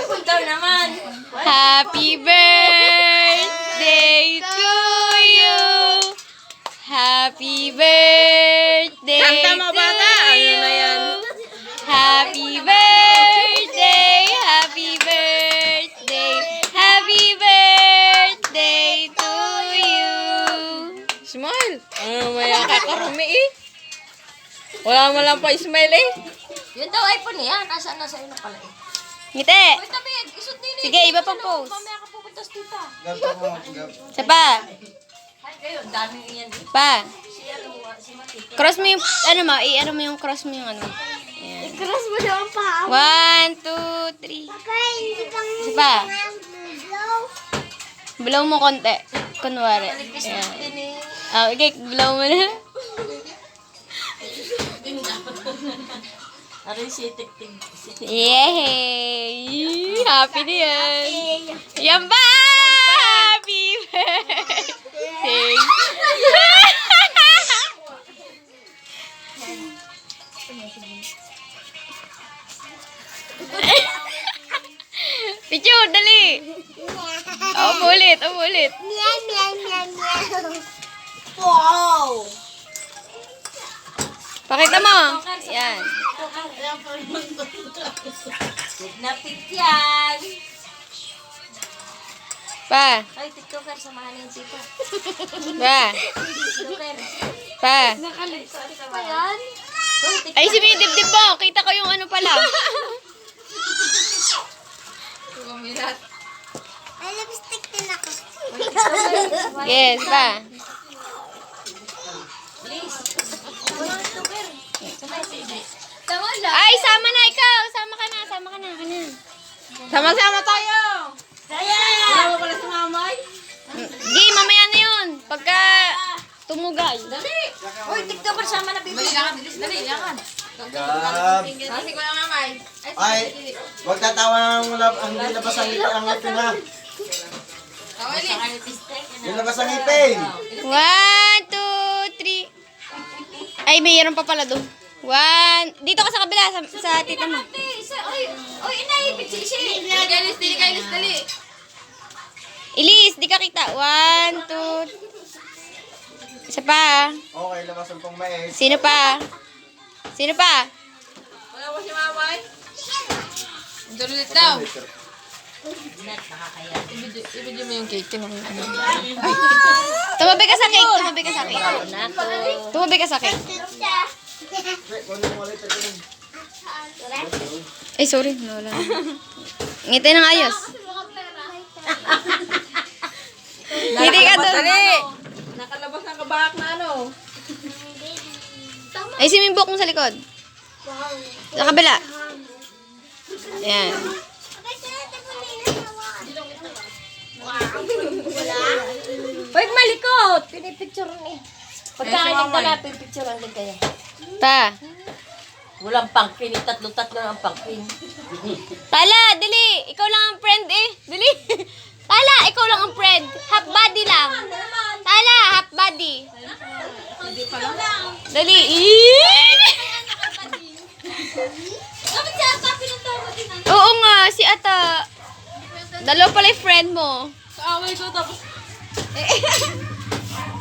Ikaw naman. Happy birthday to you. Happy birthday Kanta mo, to bata. Ano you. na yan? Happy birthday. Happy birthday. Happy birthday to you. Smile. Maya ka karumi eh. Wala mo lang pa smile eh. Yun daw iPhone niya. Nasaan na sa'yo na pala eh. Ngiti. Wait, tabi. Isot din eh. Sige, iba pang pose. Mamaya ka pupunta sa tita. Isa pa. Ay, kayo. Dami yan eh. Pa. Si Mati. Cross mo yung, ano mo, i-ano mo yung cross mo yung ano. Ayan. Cross mo daw ang paa. 1, 2, 3. Isa pa. Blow mo konti. Kunwari. Ayan. Ah, okay, blow mo na. Aray si Tik-Tik. Yay! Happy na yan. Yan ba? Happy birthday. Picture, dali. Umulit, umulit. Wow! Pakita mo. Yan. Napit yan. Pa. Ay, TikToker. Samahan na yung tita. Pa. TikToker. Pa. Pa yan? Ay, si may dibdib mo. Kita ko yung ano pala. Ay, lipstick din ako. Yes, pa. Please. Walang TikToker. Samay si Ibe. Tama lang. Ay, sama na ikaw. Sama ka na. Sama ka na. Sama-sama tayo. Kaya! Wala mo pala sumamay. Di, mamaya na yun. Pagka tumugay. Dali! Uy, TikToker sama na bibi. Dali, yakan. Kasi ko lang mamay. Ay, wag tatawa ng hindi labas ang ngipin ang ngipin ha. Hindi labas ang ngipin. 1, 2, 3. Ay, mayroon pa pala doon. 1. Dito ka sa kabila. Sa tita mo. Uy, inay, bitsi-isi. Dali. Ilis, di ka kita. 1, 2. Isa pa. Okay, labas ang pang mais. Sino pa? Sino pa? Wala mo si mamay. Dulit daw. Ibigay mo yung cake. Tinuloy ano. Tumabi ka sa cake. Tumabi ka sa cake. Tumabi ka sa cake. Ay, sorry. Wala. Ngiti ng ayos. Hindi ka doon. Dali. Nakalabas ng kabahak na ano. Ay, si Mimbok mo sa likod. Sa kabila. Ayan. Huwag malikot. Pinipicture ni. Pagkain ka na, pipicture din kayo. Pa. Walang pangkin. Tatlo-tatlo ang pangkin. Tala, dali. Ikaw lang ang friend eh. Dali. Tala, ikaw lang ang friend. Half body lang. Tala, half body. Dali. Bakit siya ata pinuntawa din ang... Oo nga, si Ata. Dalawa pala yung friend mo. Kaaway ko tapos. 1,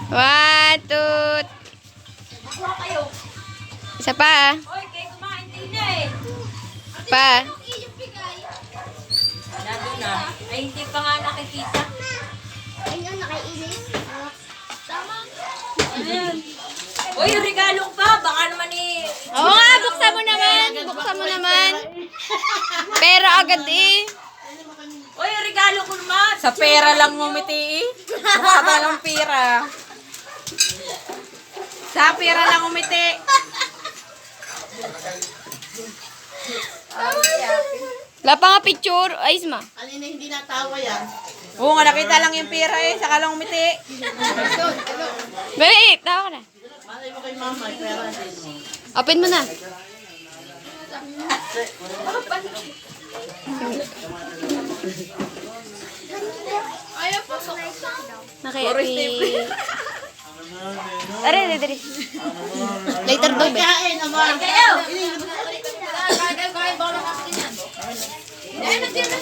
2. Kuha kayo. Isa pa. Uy, kayo kumain din na eh. Pa. Nado na. Ay, hindi pa nga nakikita. Ayun, nakainis. Tama. Ayan. Uy, yung regalo pa. Baka naman eh. Oo nga, buksan mo naman. Buksan mo naman. Pera agad eh. Uy, yung regalo ko naman. Sa pera lang ngumiti eh. Mukha talang pera. Sa pera lang ngumiti. Wala pa nga picture. Ayos ma. Alin na hindi natawa yan? Oo nga, nakita lang yung pera eh. Saka lang ngumiti. Wait, tawa ka na. Malay mo kay mama, pera din mo. Open mo na. Ayaw pa. Naki-happy. Are, dali. Later daw ba? Kain, ama. Kayo. Kaya, baka lang ako yan. Ayun, nandiyan na.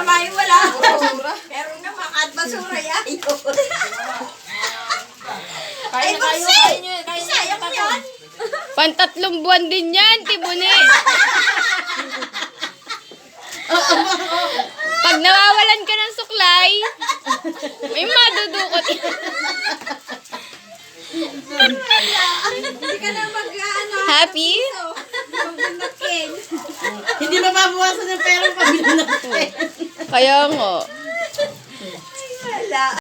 masama yung wala. Basura. Meron na makad basura yan. Kain na kayo, kain nyo. Kain nyo. Sayang mo yan. Pantatlong buwan din yan, Tibuni. Pag nawawalan ka ng suklay, may madudukot. Hindi ka na mag-ano. Happy? Mag-nakin. Hindi mababawasan yung pera pag binanap. Kaya nga. Wala.